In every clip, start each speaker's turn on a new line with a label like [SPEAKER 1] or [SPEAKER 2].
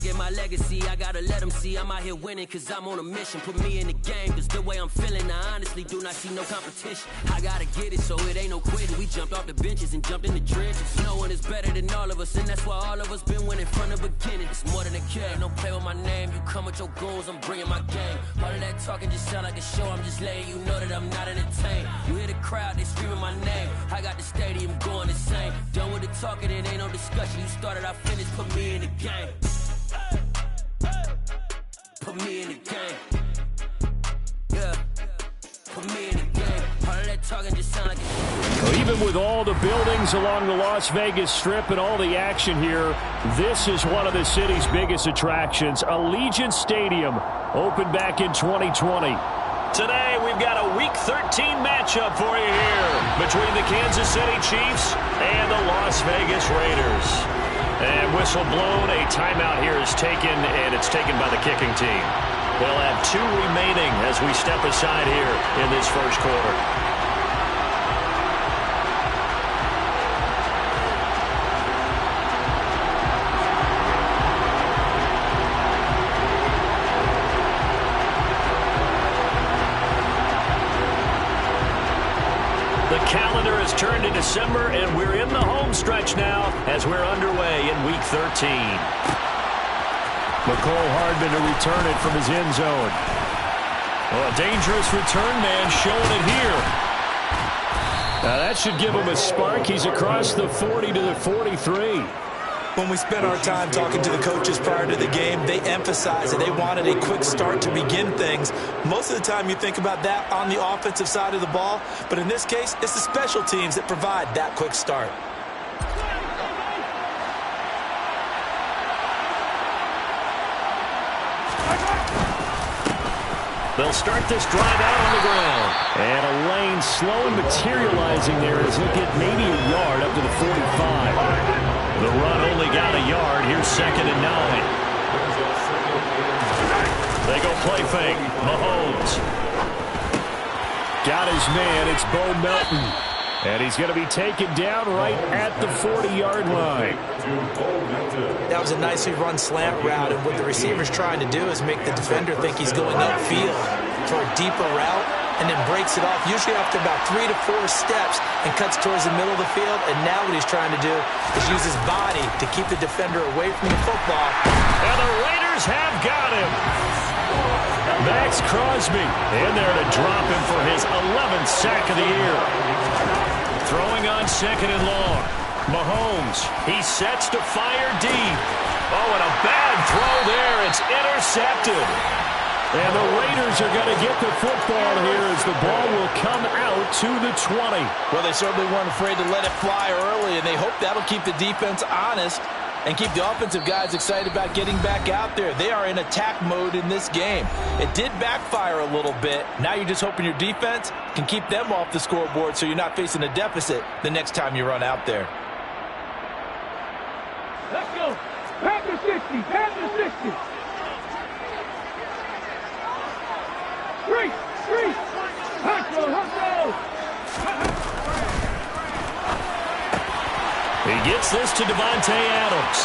[SPEAKER 1] Get my legacy, I gotta let them see I'm out here winning cause I'm on a mission. Put me in the game cause the way I'm feeling, I honestly do not see no competition. I gotta get it so it ain't no quitting. We jumped off the benches and jumped in the trenches. No one is better than all of us and that's why all of us been winning from the beginning. It's more than a game, don't play with my name. You come with your goons, I'm bringing my game. All of that talking just sound like a show, I'm just letting you know that I'm not entertained. You hear the crowd, they screaming my name. I got the stadium going insane. Done with the talking, it ain't no discussion. You started, I finished, put me in the game. Put me in the game. Yeah. Put me in the game. All of that talking just sound like
[SPEAKER 2] well, even with all the buildings along the Las Vegas Strip and all the action here, this is one of the city's biggest attractions. Allegiant Stadium opened back in 2020.
[SPEAKER 3] Today, we've got a Week 13 matchup for you here between the Kansas City Chiefs and the Las Vegas Raiders. And whistle blown, a timeout here is taken, and it's taken by the kicking team. They'll have 2 remaining as we step aside here in this first quarter. Calendar has turned to December, and we're in the home stretch now as we're underway in Week 13.
[SPEAKER 2] McCole Hardman to return it from his end zone.
[SPEAKER 3] Oh, a dangerous return man showing it here.
[SPEAKER 2] Now that should give him a spark. He's across the 40 to the 43.
[SPEAKER 4] When we spent our time talking to the coaches prior to the game, they emphasized that they wanted a quick start to begin things. Most of the time you think about that on the offensive side of the ball, but in this case, it's the special teams that provide that quick start.
[SPEAKER 3] They'll start this drive out on the ground.
[SPEAKER 2] And a lane slowly materializing there as he'll get maybe a yard up to the 45.
[SPEAKER 3] The run only got a yard. Here's 2nd and 9. They go play fake. Mahomes.
[SPEAKER 2] Got his man. It's Bo Melton. And he's going to be taken down right at the 40-yard line.
[SPEAKER 4] That was a nicely run slant route, and what the receiver's trying to do is make the defender think he's going upfield for a deeper route, and then breaks it off, usually after about 3 to 4 steps, and cuts towards the middle of the field. And now what he's trying to do is use his body to keep the defender away from the football.
[SPEAKER 3] And the Raiders have got him.
[SPEAKER 2] Max Crosby in there to drop him for his 11th sack of the year.
[SPEAKER 3] Throwing on 2nd and long. Mahomes, he sets to fire deep. Oh, and a bad throw there. It's intercepted.
[SPEAKER 2] And the Raiders are going to get the football here as the ball will come out to the 20.
[SPEAKER 5] Well, they certainly weren't afraid to let it fly early, and they hope that'll keep the defense honest and keep the offensive guys excited about getting back out there. They are in attack mode in this game. It did backfire a little bit. Now you're just hoping your defense can keep them off the scoreboard so you're not facing a deficit the next time you run out there.
[SPEAKER 6] Let's go. Panther 60. Panther 60. Three. Hustle.
[SPEAKER 3] He gets this to Devontae Adams.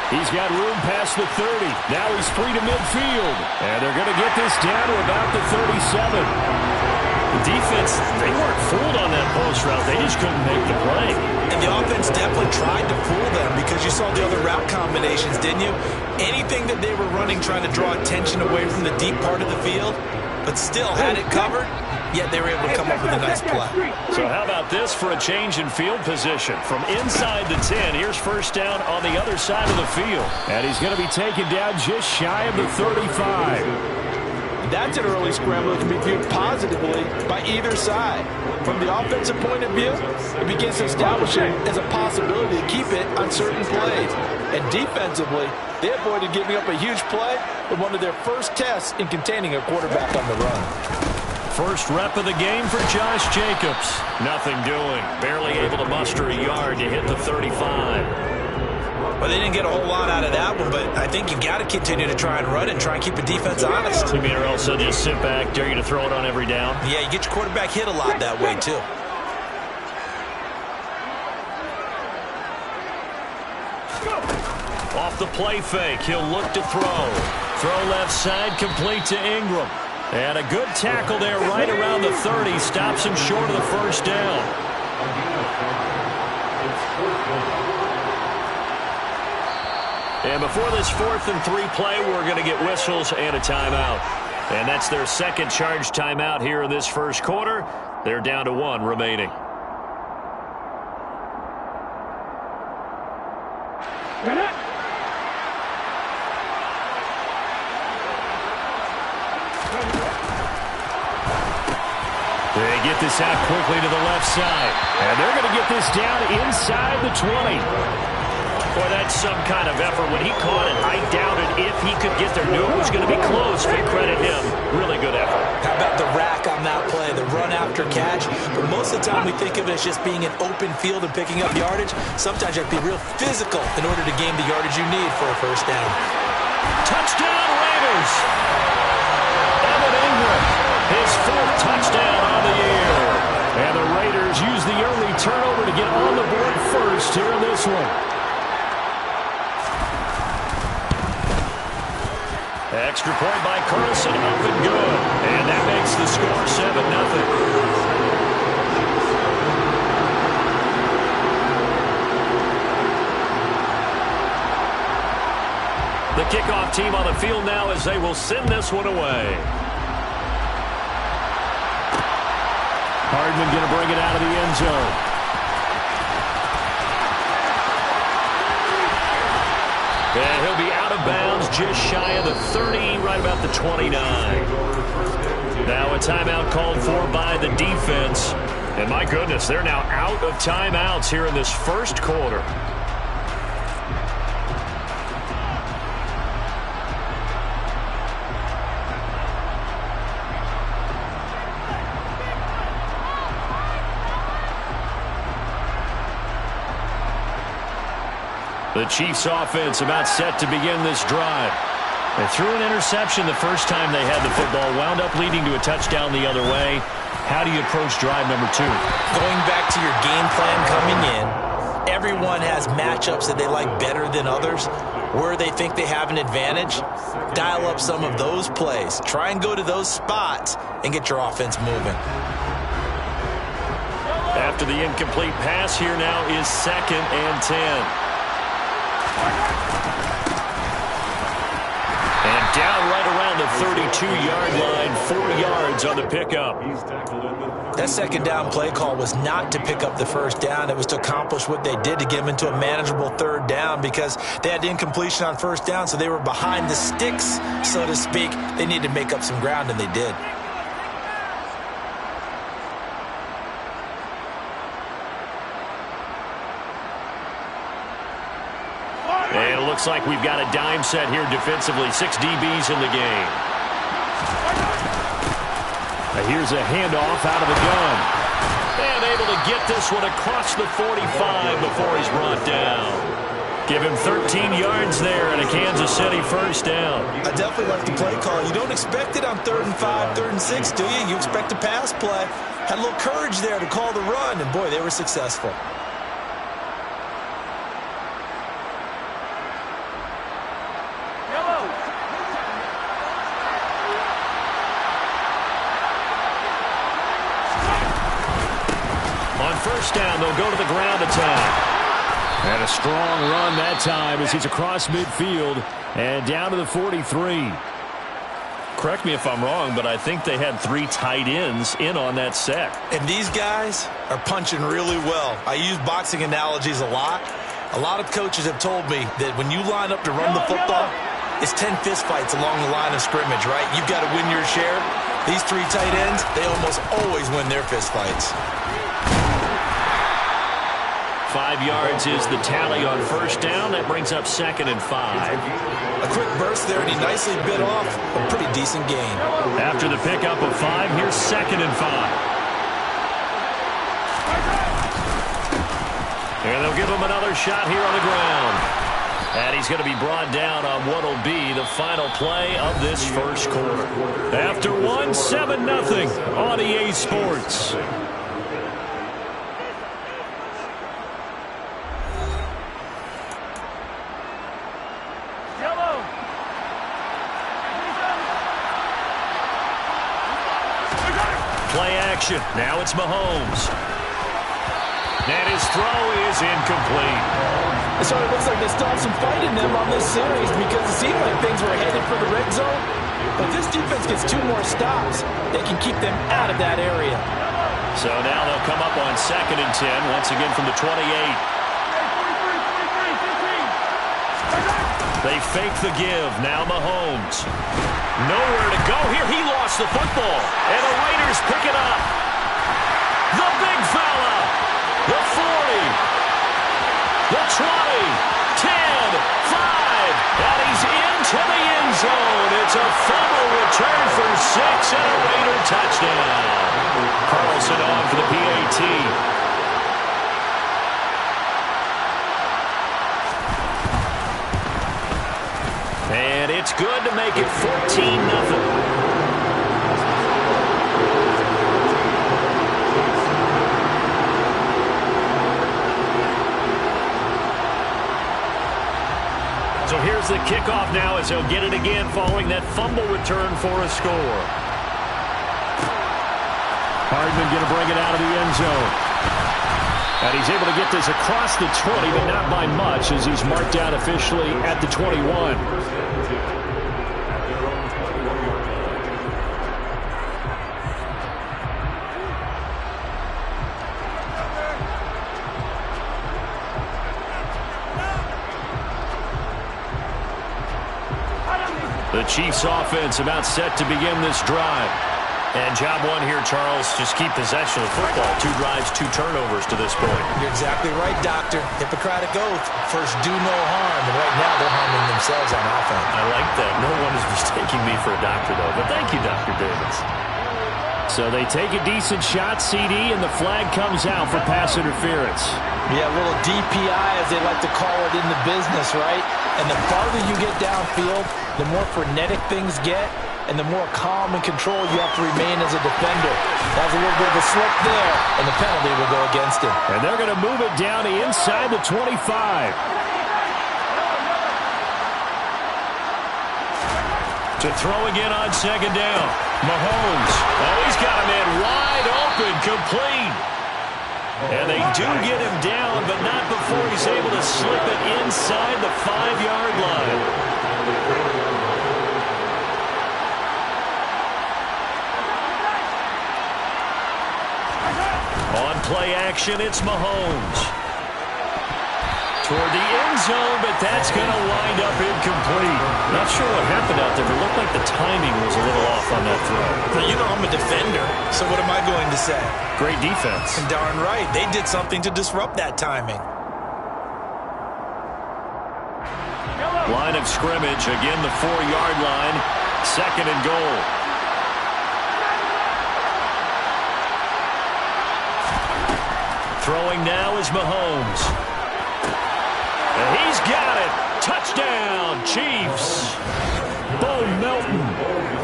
[SPEAKER 2] He's got room past the 30. Now he's free to midfield. And they're going to get this down to about the 37.
[SPEAKER 3] The defense, they weren't fooled on that post route. They just couldn't make the play.
[SPEAKER 4] And the offense definitely tried to fool them because you saw the other route combinations, didn't you? Anything that they were running trying to draw attention away from the deep part of the field, but still had it covered, yet they were able to come up with a nice play.
[SPEAKER 3] So how about this for a change in field position? From inside the 10, here's first down on the other side of the field.
[SPEAKER 2] And he's going to be taken down just shy of the 35.
[SPEAKER 5] That's an early scramble that can be viewed positively by either side. From the offensive point of view, it begins to establish it as a possibility to keep it on certain plays. And defensively, they avoided giving up a huge play with one of their first tests in containing a quarterback on the run.
[SPEAKER 3] First rep of the game for Josh Jacobs. Nothing doing. Barely able to muster a yard to hit the 35.
[SPEAKER 4] Well, they didn't get a whole lot out of that one, but I think you've got to continue to try and run and try and keep the defense honest.
[SPEAKER 3] You mean or else they'll just sit back, dare you to throw it on every down?
[SPEAKER 4] Yeah, you get your quarterback hit a lot that way, too.
[SPEAKER 3] Off the play fake. He'll look to throw. Throw left side, complete to Ingram. And a good tackle there right around the 30. Stops him short of the first down. And before this 4th and 3 play, we're going to get whistles and a timeout. And that's their second charge timeout here in this first quarter. They're down to 1 remaining.
[SPEAKER 2] They get this out quickly to the left side. And they're going to get this down inside the 20.
[SPEAKER 3] Boy, that's some kind of effort. When he caught it, I doubted if he could get there. Knew it was going to be close, but credit him. Really good effort.
[SPEAKER 4] How about the rack on that play, the run after catch? But most of the time we think of it as just being an open field and picking up yardage. Sometimes you have to be real physical in order to gain the yardage you need for a first down.
[SPEAKER 3] Touchdown, Raiders! Evan Ingram, his 4th touchdown on the year.
[SPEAKER 2] And the Raiders use the early turnover to get on the board first here in this one.
[SPEAKER 3] Extra point by Carlson, up and good. And that makes the score 7-0. The kickoff team on the field now as they will send this one away.
[SPEAKER 2] Hardman going to bring it out of the end zone.
[SPEAKER 3] And he'll be out of bounds just shy of the 30, right about the 29. Now a timeout called for by the defense. And my goodness, they're now out of timeouts here in this first quarter. The Chiefs offense about set to begin this drive. They threw an interception the first time they had the football, wound up leading to a touchdown the other way. How do you approach drive number 2?
[SPEAKER 4] Going back to your game plan coming in, everyone has matchups that they like better than others. Where they think they have an advantage, dial up some of those plays. Try and go to those spots and get your offense moving.
[SPEAKER 3] After the incomplete pass, here now is 2nd and 10. And down right around the 32-yard line, 4 yards on the pickup.
[SPEAKER 4] That second down play call was not to pick up the first down. It was to accomplish what they did to get them into a manageable 3rd down because they had incompletion on 1st down, so they were behind the sticks, so to speak. They needed to make up some ground, and they did.
[SPEAKER 3] And it looks like we've got a dime set here defensively. 6 DBs in the game.
[SPEAKER 2] Here's a handoff out of the gun.
[SPEAKER 3] And able to get this one across the 45 before he's brought down. Give him 13 yards there and a Kansas City first down.
[SPEAKER 4] I definitely like the play call. You don't expect it on 3rd and 5, 3rd and 6, do you? You expect a pass play. Had a little courage there to call the run, and boy, they were successful.
[SPEAKER 3] First down, they'll go to the ground attack.
[SPEAKER 2] And a strong run that time as he's across midfield and down to the 43.
[SPEAKER 3] Correct me if I'm wrong, but I think they had 3 tight ends in on that set.
[SPEAKER 4] And these guys are punching really well. I use boxing analogies a lot. A lot of coaches have told me that when you line up to run the football, it's 10 fistfights along the line of scrimmage, right? You've got to win your share. These 3 tight ends, they almost always win their fistfights.
[SPEAKER 3] 5 yards is the tally on first down. That brings up 2nd and 5.
[SPEAKER 4] A quick burst there, and he nicely bit off a pretty decent gain.
[SPEAKER 3] After the pickup of 5, here's 2nd and 5. And they'll give him another shot here on the ground. And he's going to be brought down on what will be the final play of this first quarter. After 1, 7-0 on EA Sports. play action. Now it's Mahomes. And his throw is incomplete.
[SPEAKER 5] So it looks like they still have some fight in them on this series because it seemed like things were headed for the red zone. But this defense gets 2 more stops. They can keep them out of that area.
[SPEAKER 3] So now they'll come up on 2nd and 10, once again from the 28. They fake the give. Now Mahomes. Nowhere to go here. He lost the football. And the Raiders pick it up. The big fella. The 40. The 20. 10. 5. And he's into the end zone. It's a fumble return for 6 and a Raider touchdown. Carlson on for the PAT. And it's good to make it 14-0. So here's the kickoff now as he'll get it again following that fumble return for a score.
[SPEAKER 2] Hardman going to bring it out of the end zone. And he's able to get this across the 20, but not by much as he's marked out officially at the 21.
[SPEAKER 3] The Chiefs offense about set to begin this drive. And job one here, Charles, just keep possession of the football. 2 drives, 2 turnovers to this point.
[SPEAKER 4] You're exactly right, Doctor. Hippocratic oath. First, do no harm. And right now, they're harming themselves on offense.
[SPEAKER 3] I like that. No one is mistaking me for a doctor, though. But thank you, Dr. Davis.
[SPEAKER 2] So they take a decent shot, CD, and the flag comes out for pass interference.
[SPEAKER 5] Yeah, a little DPI, as they like to call it in the business, right? And the farther you get downfield, the more frenetic things get, and the more calm and control you have to remain as a defender. That was a little bit of a slip there, and the penalty will go against him.
[SPEAKER 2] And they're going to move it down inside the 25.
[SPEAKER 3] To throw again on 2nd down. Mahomes. Oh, he's got him in wide open, complete. And they do get him down, but not before he's able to slip it inside the 5-yard line. On play action, it's Mahomes. Toward the end zone, but that's going to wind up incomplete. Not sure what happened out there, but it looked like the timing was a little off on that throw.
[SPEAKER 4] Now, you know I'm a defender, so what am I going to say?
[SPEAKER 3] Great defense.
[SPEAKER 4] And darn right, they did something to disrupt that timing.
[SPEAKER 3] Line of scrimmage, again the 4-yard line, 2nd and goal. Throwing now is Mahomes. And he's got it. Touchdown, Chiefs.
[SPEAKER 2] Bo Melton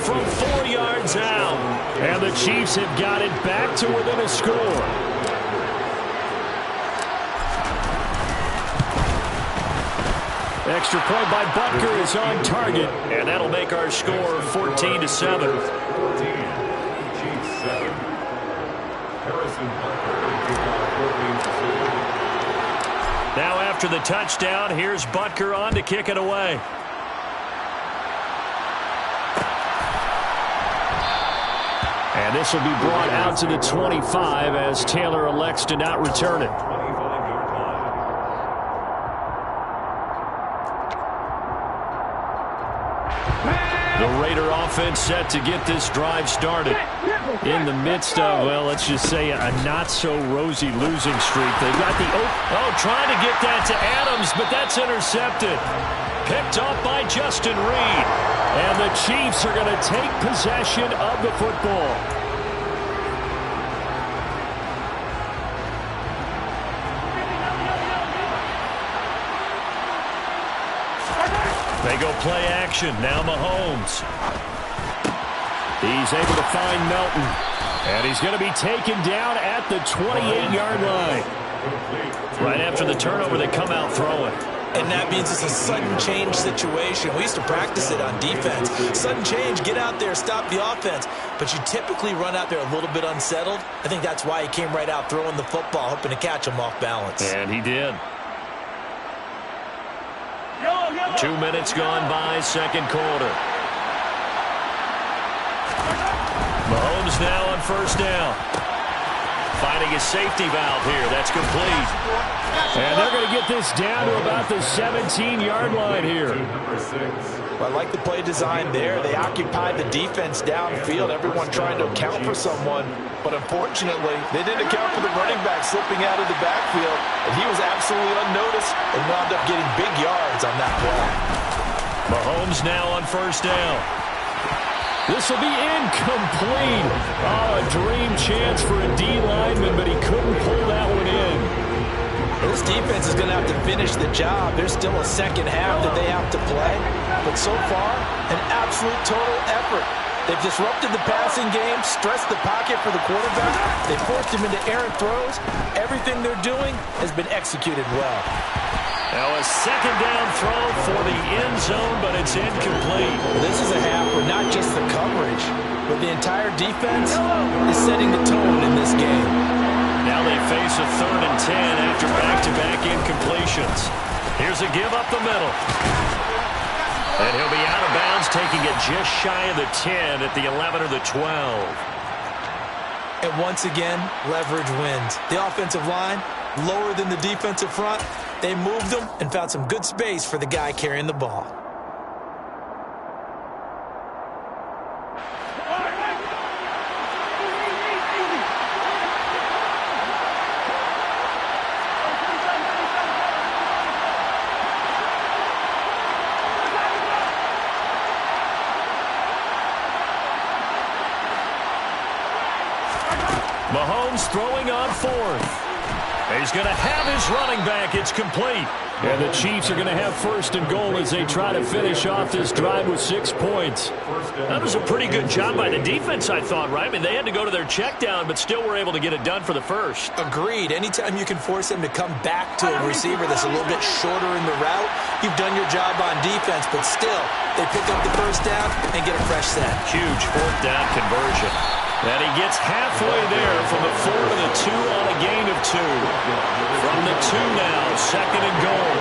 [SPEAKER 3] From 4 yards out.
[SPEAKER 2] And the Chiefs have got it back to within a score. Extra point by Butker is on target.
[SPEAKER 3] And that'll make our score 14-7. Now after the touchdown, here's Butker on to kick it away.
[SPEAKER 2] And this will be brought out to the 25 as Taylor elects to not return it. The Raider offense set to get this drive started. In the midst of, well, let's just say a not-so-rosy losing streak. They've got the
[SPEAKER 3] Trying to get that to Adams, but that's intercepted. Picked up by Justin Reed.
[SPEAKER 2] And the Chiefs are going to take possession of the football.
[SPEAKER 3] They go play action. Now Mahomes.
[SPEAKER 2] He's able to find Melton. And he's going to be taken down at the 28-yard line.
[SPEAKER 3] Right after the turnover, they come out throwing.
[SPEAKER 4] And that means it's a sudden change situation. We used to practice it on defense. Sudden change, get out there, stop the offense. But you typically run out there a little bit unsettled. I think that's why he came right out throwing the football, hoping to catch him off balance.
[SPEAKER 3] And he did. 2 minutes gone by, second quarter. Mahomes now on first down. Finding his safety valve here. That's complete.
[SPEAKER 2] And they're going to get this down to about the 17-yard line here.
[SPEAKER 5] Well, I like the play design there. They occupied the defense downfield, everyone trying to account for someone. But unfortunately, they didn't account for the running back slipping out of the backfield. And he was absolutely unnoticed and wound up getting big yards on that play.
[SPEAKER 3] Mahomes now on first down.
[SPEAKER 2] This will be incomplete. Oh, a dream chance for a D lineman, but he couldn't pull that one in.
[SPEAKER 5] This defense is going to have to finish the job. There's still a second half that they have to play. But so far, an absolute total effort. They've disrupted the passing game, stressed the pocket for the quarterback. They forced him into errant throws. Everything they're doing has been executed well.
[SPEAKER 3] Now a second down throw for the end zone, but it's incomplete.
[SPEAKER 5] This is a half where not just the coverage, but the entire defense is setting the tone in this game.
[SPEAKER 3] Now they face a 3rd and 10 after back-to-back incompletions. Here's a give up the middle. And he'll be out of bounds, taking it just shy of the 10 at the 11 or the 12.
[SPEAKER 4] And once again, leverage wins. The offensive line, lower than the defensive front. They moved them and found some good space for the guy carrying the ball.
[SPEAKER 3] Mahomes throwing on 4th. He's going to have his running back. It's complete.
[SPEAKER 2] And the Chiefs are going to have 1st and goal as they try to finish off this drive with 6 points.
[SPEAKER 3] That was a pretty good job by the defense, I thought, right? I mean, they had to go to their check down, but still were able to get it done for the first.
[SPEAKER 4] Agreed. Anytime you can force them to come back to a receiver that's a little bit shorter in the route, you've done your job on defense, but still, they pick up the first down and get a fresh set.
[SPEAKER 3] Huge 4th down conversion. And he gets halfway there from the 4 to the 2 on a gain of 2. From the 2 now, 2nd and goal.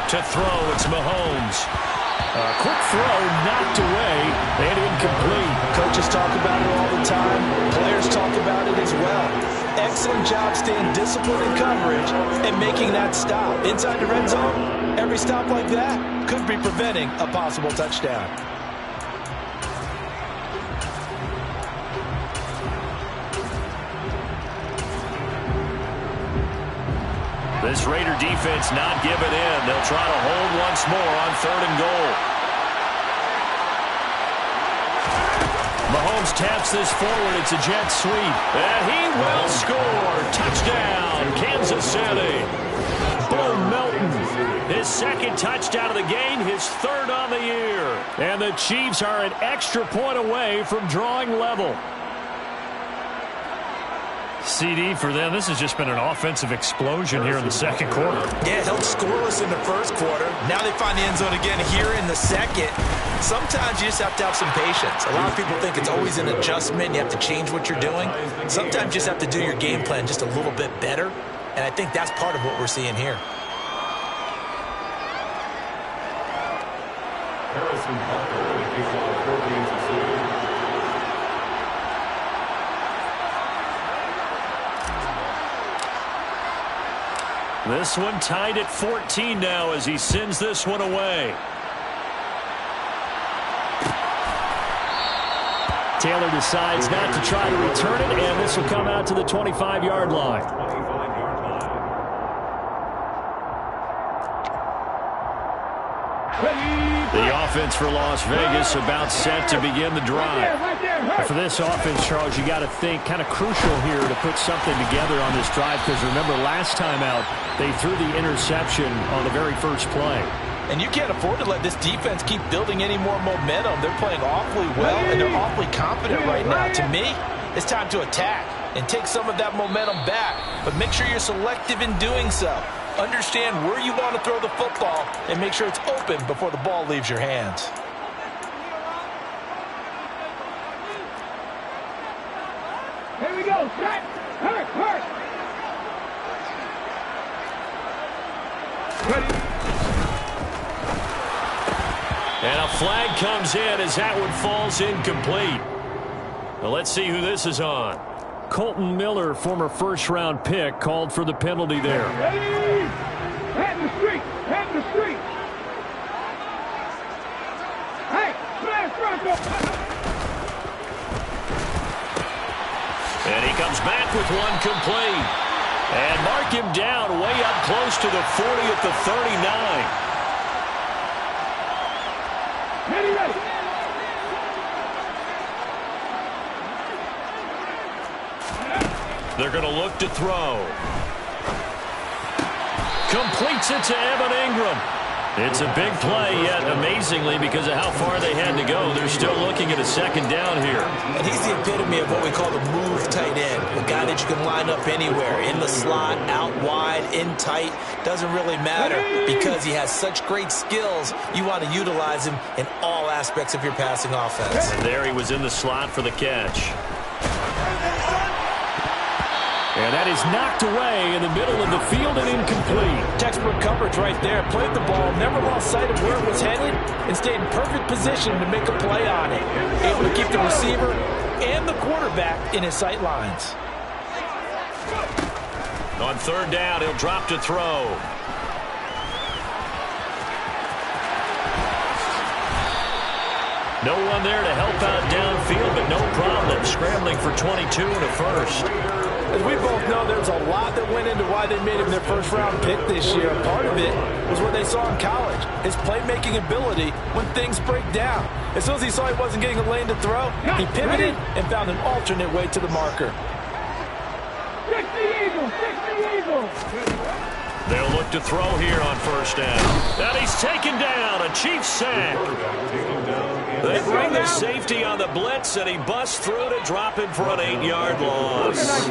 [SPEAKER 3] To throw, it's Mahomes.
[SPEAKER 2] A quick throw knocked away and incomplete.
[SPEAKER 5] Coaches talk about it all the time. Players talk about it as well. Excellent job staying disciplined in coverage and making that stop. Inside the red zone, every stop like that could be preventing a possible touchdown.
[SPEAKER 3] This Raider defense not giving in. They'll try to hold once more on 3rd and goal. Mahomes taps this forward. It's a jet sweep. And he will score. Touchdown, Kansas City.
[SPEAKER 2] Bo Melton.
[SPEAKER 3] His 2nd touchdown of the game, his 3rd on the year.
[SPEAKER 2] And the Chiefs are an extra point away from drawing level.
[SPEAKER 3] CD for them, this has just been an offensive explosion here in the 2nd quarter.
[SPEAKER 4] Yeah, held scoreless in the 1st quarter. Now they find the end zone again here in the 2nd. Sometimes you just have to have some patience. A lot of people think it's always an adjustment. You have to change what you're doing. Sometimes you just have to do your game plan just a little bit better. And I think that's part of what we're seeing here.
[SPEAKER 3] This one tied at 14 now as he sends this one away.
[SPEAKER 2] Taylor decides not to try to return it, and this will come out to the 25-yard line.
[SPEAKER 3] The offense for Las Vegas about set to begin the drive.
[SPEAKER 2] For this offense, Charles, you got to think kind of crucial here to put something together on this drive, because remember last time out they threw the interception on the very first play.
[SPEAKER 5] And you can't afford to let this defense keep building any more momentum. They're playing awfully well, and they're awfully confident right now. To me, it's time to attack and take some of that momentum back. But make sure you're selective in doing so. Understand where you want to throw the football and make sure it's open before the ball leaves your hands.
[SPEAKER 6] Here we go. Set. Hurt. Ready.
[SPEAKER 3] And a flag comes in as that one falls incomplete. Well, let's see who this is on.
[SPEAKER 2] Colton Miller, former first-round pick, called for the penalty there.
[SPEAKER 6] Ready. Head in the street. Hey, smash Bronco.
[SPEAKER 3] And he comes back with one complete. And mark him down way up close to the 40 at the 39.
[SPEAKER 6] Ready.
[SPEAKER 3] They're going to look to throw. Completes it to Evan Ingram. It's a big play, yet amazingly, because of how far they had to go, they're still looking at a second down here.
[SPEAKER 4] And he's the epitome of what we call the move tight end, a guy that you can line up anywhere, in the slot, out wide, in tight, doesn't really matter because he has such great skills. You want to utilize him in all aspects of your passing offense.
[SPEAKER 3] And there he was in the slot for the catch.
[SPEAKER 2] And that is knocked away in the middle of the field and incomplete.
[SPEAKER 5] Textbook coverage right there. Played the ball, never lost sight of where it was headed, and stayed in perfect position to make a play on it. Able to keep the receiver and the quarterback in his sight lines.
[SPEAKER 3] On third down, he'll drop to throw. No one there to help out downfield, but no problem. Scrambling for 22 and a first.
[SPEAKER 5] As we both know, there's a lot that went into why they made him their first-round pick this year. Part of it was what they saw in college, his playmaking ability when things break down. As soon as he saw he wasn't getting a lane to throw, he pivoted and found an alternate way to the marker.
[SPEAKER 6] 60 Eagles.
[SPEAKER 3] They'll look to throw here on first down. And he's taken down. A Chiefs sack. They bring the safety on the blitz, and he busts through to drop him for an 8-yard loss.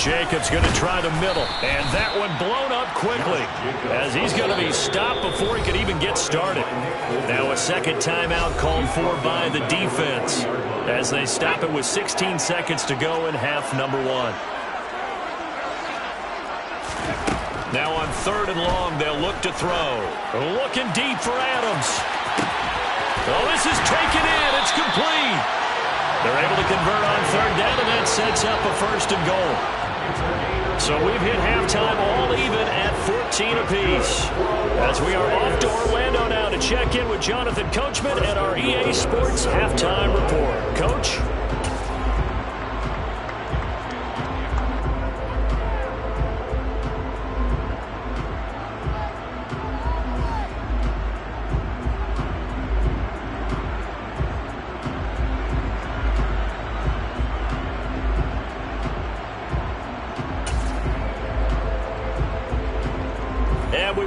[SPEAKER 2] Jacobs going to try the middle, and that one blown up quickly as he's going to be stopped before he could even get started.
[SPEAKER 3] Now a second timeout called for by the defense as they stop it with 16 seconds to go in half number one. Now on third and long, they'll look to throw.
[SPEAKER 2] Looking deep for Adams.
[SPEAKER 3] Oh, this is taken in. It's complete. They're able to convert on third down, and that sets up a first and goal. So we've hit halftime all even at 14 apiece. As we are off to Orlando now to check in with Jonathan Coachman at our EA Sports Halftime Report. Coach?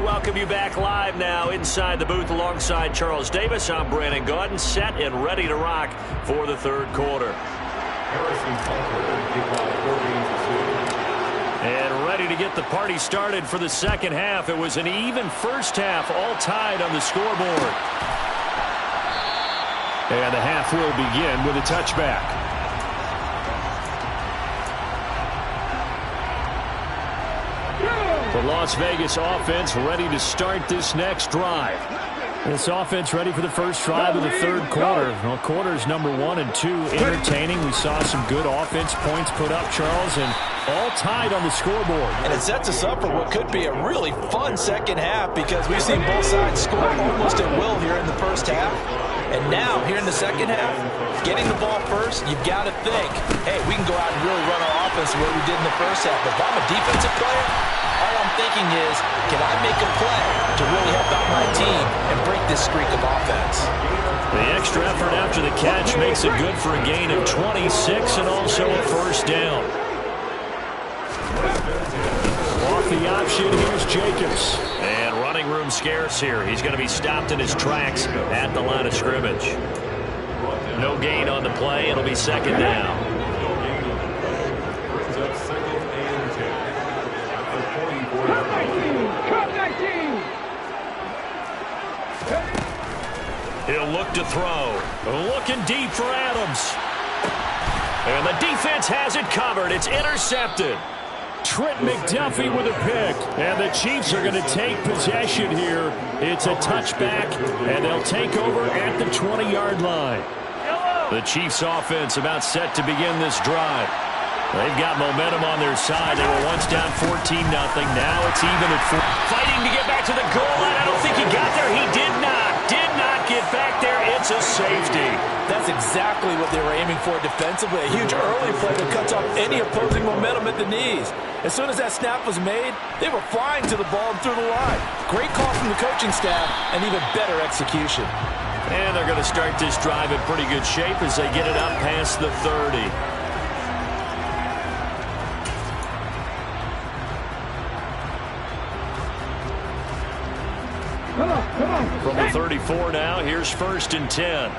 [SPEAKER 3] Welcome you back live now inside the booth alongside Charles Davis. I'm Brandon Gaudin, set and ready to rock for the third quarter. And ready to get the party started for the second half. It was an even first half, all tied on the scoreboard.
[SPEAKER 2] And the half will begin with a touchback. The Las Vegas offense ready to start this next drive. This offense ready for the first drive of the third quarter. Well, quarters number 1 and 2 entertaining. We saw some good offense points put up, Charles, and all tied on the scoreboard.
[SPEAKER 5] And it sets us up for what could be a really fun second half because we've seen both sides score almost at will here in the first half. And now, here in the second half, getting the ball first, you've got to think, hey, we can go out and really run our offense the way we did in the first half. But if I'm a defensive player, all I'm thinking is, can I make a play to really help out my team and break this streak of offense?
[SPEAKER 3] The extra effort after the catch makes it good for a gain of 26 and also a first down.
[SPEAKER 2] Off the option, here's Jacobs.
[SPEAKER 3] And running room scarce here. He's going to be stopped in his tracks at the line of scrimmage. No gain on the play. It'll be second down. He'll look to throw. Looking deep for Adams. And the defense has it covered. It's intercepted.
[SPEAKER 2] Trent McDuffie with a pick. And the Chiefs are going to take possession here. It's a touchback, and they'll take over at the 20-yard line.
[SPEAKER 3] The Chiefs offense about set to begin this drive. They've got momentum on their side. They were once down 14-0. Now it's even at 4. Fighting to get back to the goal line. I don't think he got there. He did not. Did not get back there. It's a safety.
[SPEAKER 5] That's exactly what they were aiming for defensively. A huge early play that cuts off any opposing momentum at the knees. As soon as that snap was made, they were flying to the ball and through the line. Great call from the coaching staff and even better execution.
[SPEAKER 3] And they're going to start this drive in pretty good shape as they get it up past the 30. From the 34 now, here's 1st and 10.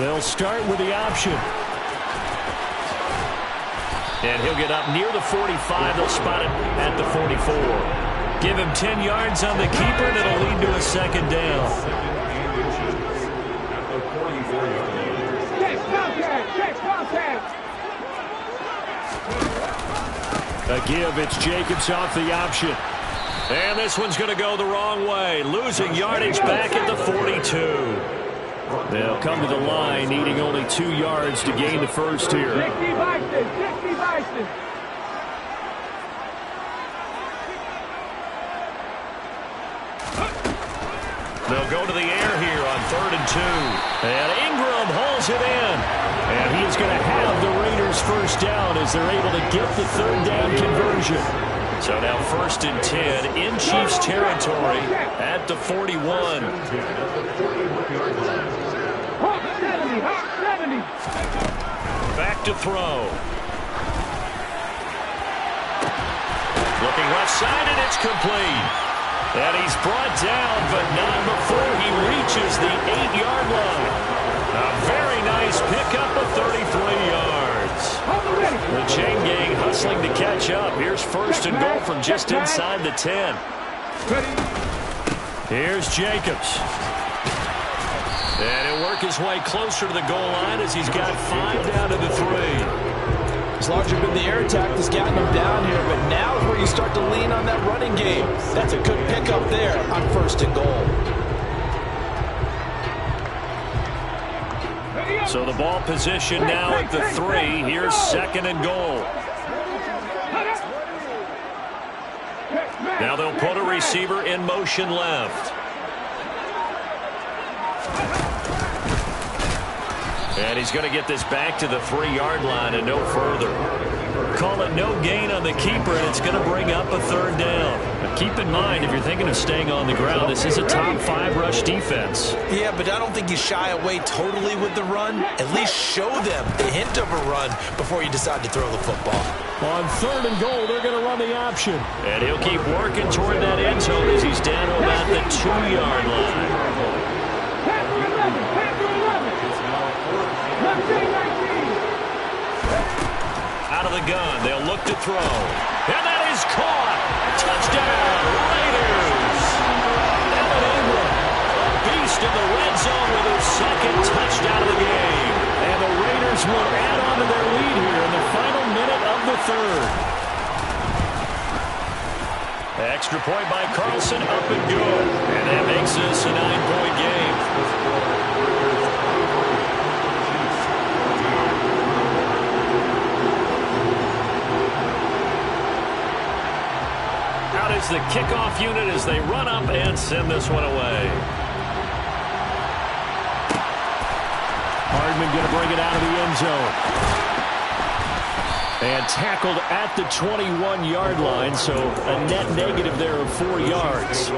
[SPEAKER 2] They'll start with the option.
[SPEAKER 3] And he'll get up near the 45. They'll spot it at the 44. Give him 10 yards on the keeper, and it'll lead to a second down.
[SPEAKER 2] A give, it's Jacobs off the option.
[SPEAKER 3] And this one's going to go the wrong way. Losing yardage back at the 42.
[SPEAKER 2] They'll come to the line, needing only 2 yards to gain the first here.
[SPEAKER 3] They'll go to the air here on 3rd and 2. And Ingram hauls it in. And he is going to have the Raiders first down as they're able to get the 3rd down conversion. So now 1st and 10 in Chiefs territory at the 41. Back to throw. Looking left side, and it's complete. And he's brought down, but not before he reaches the 8-yard line. A very nice pickup of 33 yards. The chain gang hustling to catch up. Here's 1st and goal from just inside the 10. Here's Jacobs. And he'll work his way closer to the goal line as he's got 5 down to the 3.
[SPEAKER 5] It's largely been the air attack that's gotten him down here, but now is where you start to lean on that running game. That's a good pickup there on 1st and goal.
[SPEAKER 3] So the ball position now at the 3. Here's 2nd and goal. Now they'll put a receiver in motion left. And he's going to get this back to the 3-yard line and no further. Call it no gain on the keeper, and it's going to bring up a 3rd down. Now keep in mind, if you're thinking of staying on the ground, this is a top 5 rush defense.
[SPEAKER 4] Yeah, but I don't think you shy away totally with the run. At least show them the hint of a run before you decide to throw the football.
[SPEAKER 2] On 3rd and goal, they're going to run the option.
[SPEAKER 3] And he'll keep working toward that end zone as he's down to about the 2-yard line. Out of the gun, they'll look to throw. And that is caught. Touchdown, Raiders. Evan Ingram, a beast in the red zone with his 2nd touchdown of the game.
[SPEAKER 2] And the Raiders will add on to their lead here in the final minute of the 3rd.
[SPEAKER 3] Extra point by Carlson, up and good. And that makes this a 9-point game. Out is the kickoff unit as they run up and send this one away.
[SPEAKER 2] Hardman going to bring it out of the end zone. And tackled at the 21-yard line, so a net negative there of 4 yards.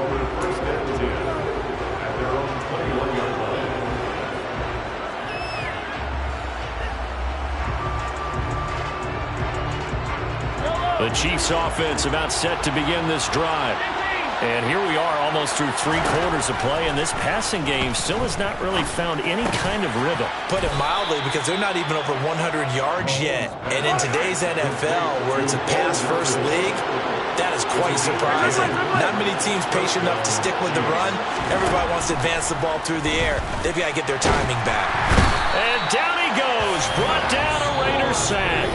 [SPEAKER 3] The Chiefs offense about set to begin this drive. And here we are almost through 3 quarters of play, and this passing game still has not really found any kind of rhythm.
[SPEAKER 4] Put it mildly, because they're not even over 100 yards yet. And in today's NFL, where it's a pass-first league, that is quite surprising. Not many teams patient enough to stick with the run. Everybody wants to advance the ball through the air. They've got to get their timing back.
[SPEAKER 3] And down he goes, brought down a Raiders sack.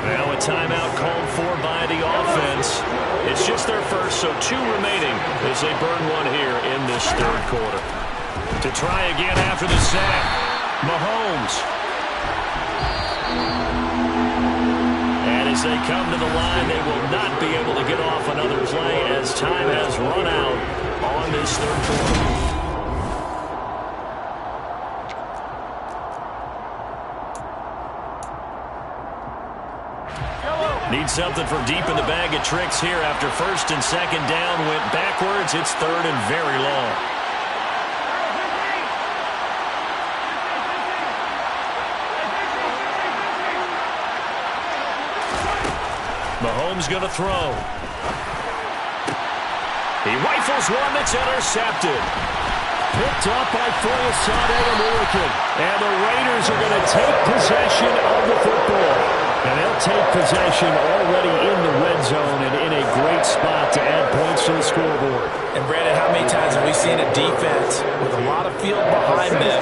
[SPEAKER 3] Now a timeout called for by the offense. It's just their first, so 2 remaining as they burn one here in this 3rd quarter. To try again after the sack, Mahomes. And as they come to the line, they will not be able to get off another play as time has run out on this 3rd quarter. Need something from deep in the bag of tricks here after 1st and 2nd down went backwards. It's 3rd and very long. Mahomes going to throw. He rifles one that's intercepted. Picked up by Foyesade-American. And the Raiders are going to take possession of the football. And they'll take possession already in the red zone and in a great spot to add points to the scoreboard.
[SPEAKER 4] And Brandon, how many times have we seen a defense with a lot of field behind them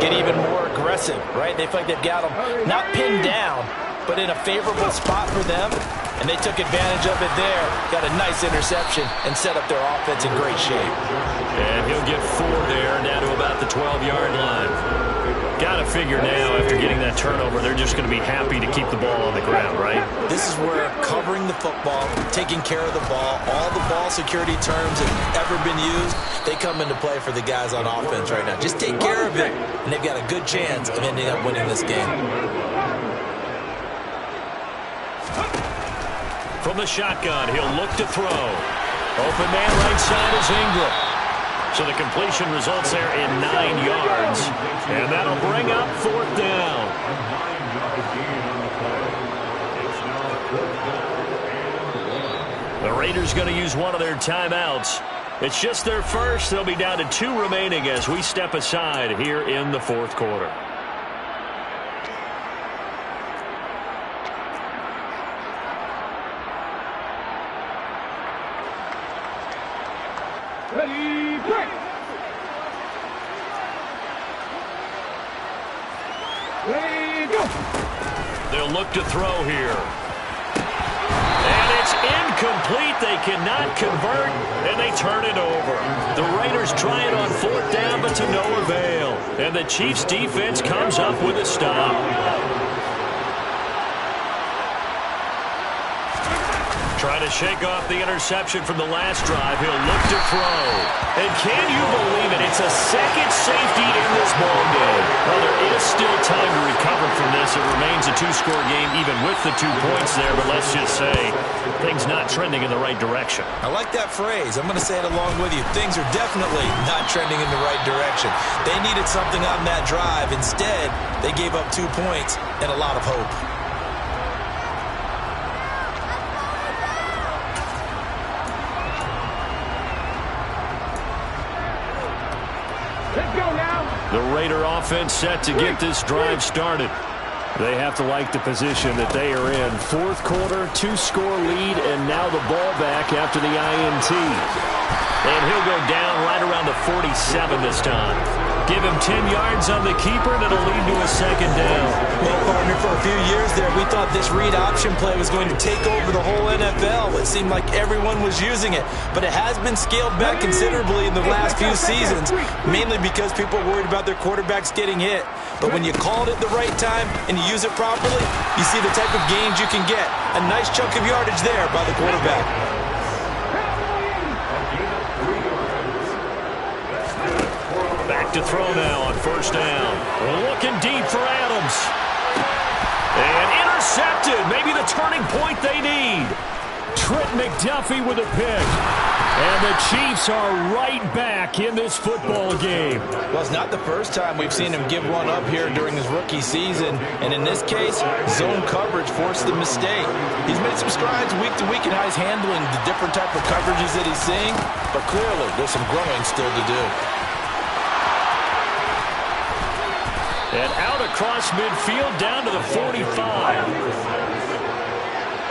[SPEAKER 4] get even more aggressive, right? They feel like they've got them not pinned down, but in a favorable spot for them. And they took advantage of it there. Got a nice interception and set up their offense in great shape.
[SPEAKER 3] And he'll get 4 there, down to about the 12-yard line. Got to figure now, after getting that turnover, they're just going to be happy to keep the ball on the ground, right?
[SPEAKER 4] This is where covering the football, taking care of the ball, all the ball security terms that have ever been used, they come into play for the guys on offense right now. Just take care of it, and they've got a good chance of ending up winning this game.
[SPEAKER 3] From the shotgun, he'll look to throw. Open man right side is Ingram. So the completion results there in 9 yards. And that'll bring up 4th down. The Raiders going to use one of their timeouts. It's just their first. They'll be down to 2 remaining as we step aside here in the 4th quarter.
[SPEAKER 6] Ready, break. Ready, go.
[SPEAKER 3] They'll look to throw here. And it's incomplete. They cannot convert, and they turn it over. The Raiders try it on 4th down, but to no avail. And the Chiefs' defense comes up with a stop. Trying to shake off the interception from the last drive. He'll look to throw. And can you believe it? It's a second safety in this ball game. Well, there is still time to recover from this. It remains a 2-score game even with the 2 points there. But let's just say things not trending in the right direction.
[SPEAKER 4] I like that phrase. I'm going to say it along with you. Things are definitely not trending in the right direction. They needed something on that drive. Instead, they gave up 2 points and a lot of hope.
[SPEAKER 3] The Raider offense set to get this drive started. They have to like the position that they are in. 4th quarter, 2-score lead, and now the ball back after the INT. And he'll go down right around the 47 this time. Give him 10 yards on the keeper, and it'll lead to a 2nd down.
[SPEAKER 4] Well, partner, for a few years there, we thought this read option play was going to take over the whole NFL. It seemed like everyone was using it, but it has been scaled back considerably in the last few seasons, mainly because people are worried about their quarterbacks getting hit. But when you call it at the right time and you use it properly, you see the type of gains you can get. A nice chunk of yardage there by the quarterback.
[SPEAKER 3] Back to throw now on 1st down. Looking deep for Adams. And intercepted. Maybe the turning point they need.
[SPEAKER 2] Trent McDuffie with a pick. And the Chiefs are right back in this football game.
[SPEAKER 5] Well, it's not the first time we've seen him give one up here during his rookie season. And in this case, zone coverage forced the mistake. He's made some strides week to week in how he's handling the different type of coverages that he's seeing. But clearly, there's some growing still to do.
[SPEAKER 2] And out across midfield down to the 45.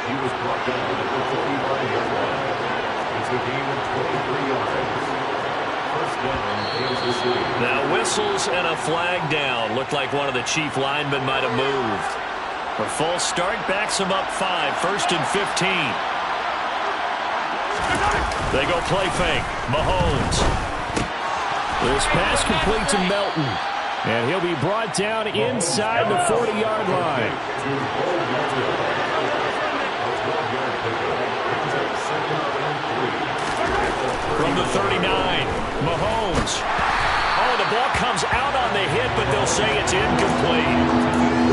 [SPEAKER 7] He was brought down to the 45-yard line. It's a game of 23 yards. First down, Kansas City.
[SPEAKER 3] Now whistles and a flag down. Looked like one of the Chief linemen might have moved. A false start backs him up 5. First and 15. They go play fake. Mahomes.
[SPEAKER 2] This pass complete to Melton. And he'll be brought down inside the 40-yard line.
[SPEAKER 3] From the 39, Mahomes. Oh, the ball comes out on the hit, but they'll say it's incomplete.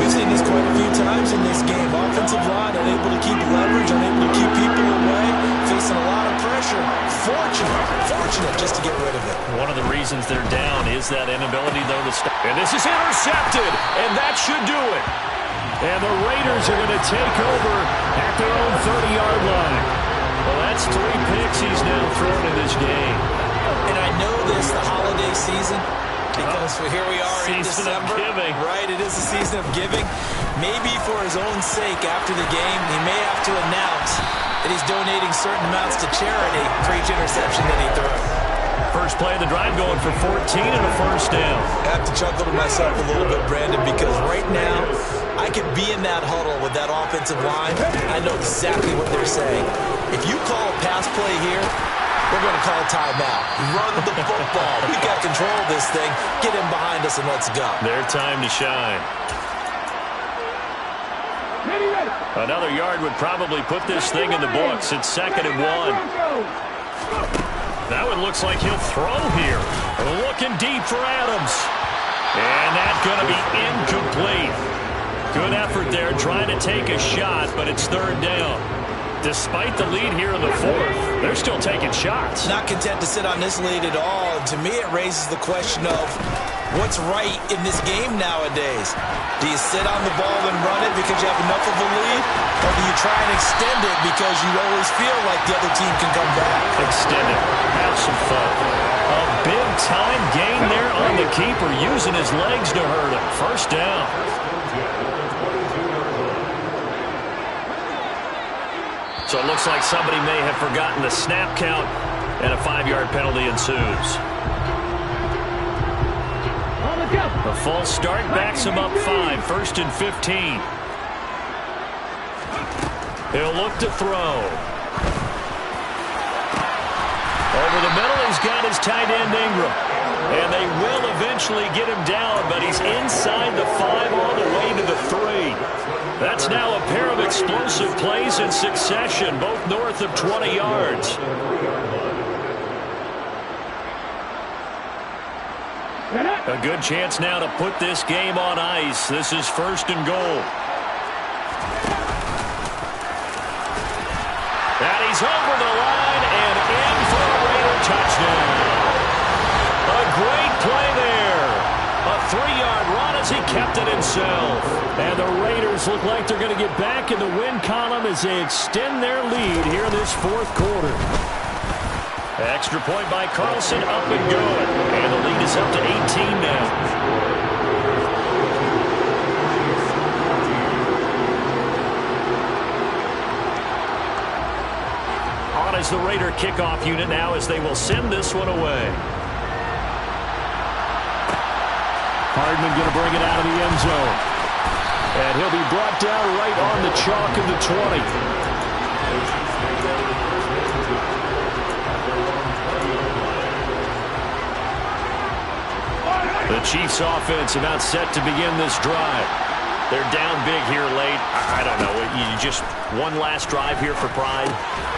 [SPEAKER 4] We've seen this quite a few times in this game. Offensive line unable to keep leverage, unable to keep people away, facing a lot of pressure. Fortunate just to get rid of it.
[SPEAKER 3] One of the reasons they're down is that inability, though, to stop. And this is intercepted, and that should do it.
[SPEAKER 2] And the Raiders are going to take over at their own 30-yard line.
[SPEAKER 3] Well, that's 3 picks he's now thrown in this game.
[SPEAKER 4] And I know this, the holiday season, because here we are in December.
[SPEAKER 3] Season of giving.
[SPEAKER 4] Right, it is a season of giving. Maybe for his own sake after the game, he may have to announce that he's donating certain amounts to charity for each interception that he throws.
[SPEAKER 3] First play of the drive going for 14 and a first down.
[SPEAKER 4] I have to chuckle to myself a little bit, Brandon, because right now I could be in that huddle with that offensive line. I know exactly what they're saying. If you call a pass play here, we're going to call a timeout. Run the football. We got control of this thing. Get him behind us and let's go.
[SPEAKER 3] Their time to shine. Another yard would probably put this thing in the books. It's 2nd and 1. That one looks like he'll throw here. Looking deep for Adams. And that's going to be incomplete. Good effort there trying to take a shot, but it's 3rd down. Despite the lead here in the 4th, they're still taking shots.
[SPEAKER 4] Not content to sit on this lead at all. And to me, it raises the question of what's right in this game nowadays. Do you sit on the ball and run it because you have enough of a lead? Or do you try and extend it because you always feel like the other team can come back?
[SPEAKER 3] Extend it. Have some fun. A big-time gain there on the keeper, using his legs to hurt him. First down. So it looks like somebody may have forgotten the snap count, and a 5-yard penalty ensues. The false start backs him up 5. First and 15. He'll look to throw. Over the middle, he's got his tight end Ingram. And they will eventually get him down, but he's inside the 5 all the way to the 3. That's now a pair of explosive plays in succession, both north of 20 yards. A good chance now to put this game on ice. This is 1st and goal. And he's over the line and in for a Raider touchdown. A great play there. A 3-yard run as he kept it himself.
[SPEAKER 2] And the Raiders look like they're going to get back in the win column as they extend their lead here in this 4th quarter.
[SPEAKER 3] Extra point by Carlson, up and good. And the lead is up to 18 now. On is the Raider kickoff unit now as they will send this one away.
[SPEAKER 2] Hardman going to bring it out of the end zone. And he'll be brought down right on the chalk of the 20.
[SPEAKER 3] The Chiefs offense about set to begin this drive. They're down big here late. I don't know. You just one last drive here for pride.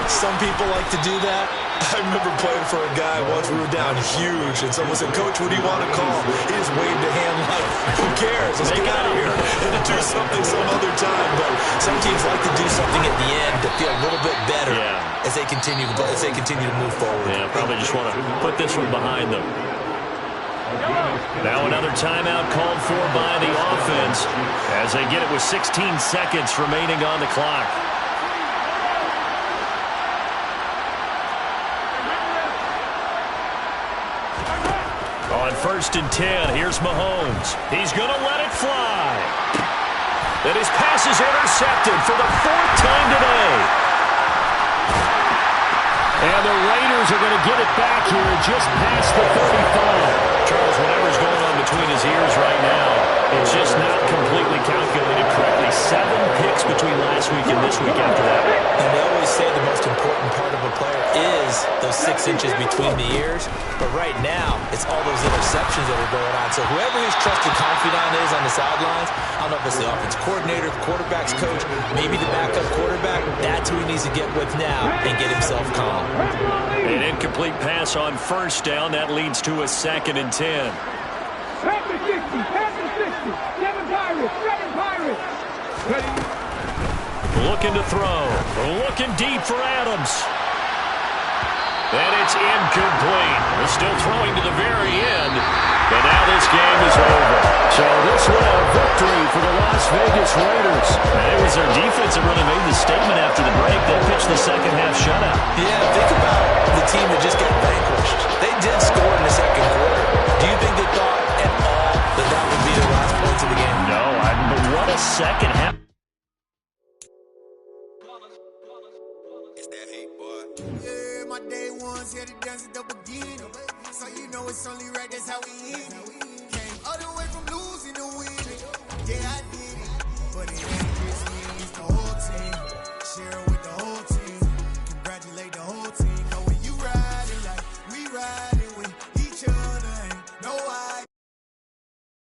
[SPEAKER 4] Some people like to do that. I remember playing for a guy once. We were down huge, and someone said, "Coach, what do you want to call?" He just waved a hand like, "Who cares? Let's get out of here and do something some other time." But some teams like to do something at the end to to feel a little bit better as they continue to move forward.
[SPEAKER 3] Yeah, probably just want to put this one behind them. Now another timeout called for by the offense as they get it with 16 seconds remaining on the clock. On 1st and 10, here's Mahomes. He's going to let it fly. And his pass is intercepted for the 4th time today.
[SPEAKER 2] And the Raiders are going to get it back here just past the 35.
[SPEAKER 3] Charles, whatever's going on between his ears right now, it's just not completely calculated correctly. 7 picks between last week and this week after that.
[SPEAKER 4] And they always say the most important part of a player is those 6 inches between the ears. But right now, it's all those interceptions that are going on. So whoever his trusted confidant is on the sidelines, I don't know if it's the offense coordinator, the quarterback's coach, maybe the backup quarterback, that's who he needs to get with now and get himself calm.
[SPEAKER 3] An incomplete pass on 1st down. That leads to a 2nd and 10.
[SPEAKER 6] Panther 60, Panther 60. 7 Pirates, 7 Pirates. Ready?
[SPEAKER 3] Looking to throw. Looking deep for Adams. And it's incomplete. They're still throwing to the very end. But now this game is over.
[SPEAKER 2] So this one a victory for the Las Vegas Raiders.
[SPEAKER 3] And it was their defense that really made the statement after the break. They pitched the second half shutout.
[SPEAKER 4] Yeah, think about the team that just got vanquished. They did score in the 2nd quarter. Do you think they thought at all that that would be their last points of the game?
[SPEAKER 3] No, but what a second half.
[SPEAKER 8] It's that hate, boy. Yeah, my day ones here to dance at the beginning. So you know it's only right, that's how we eat.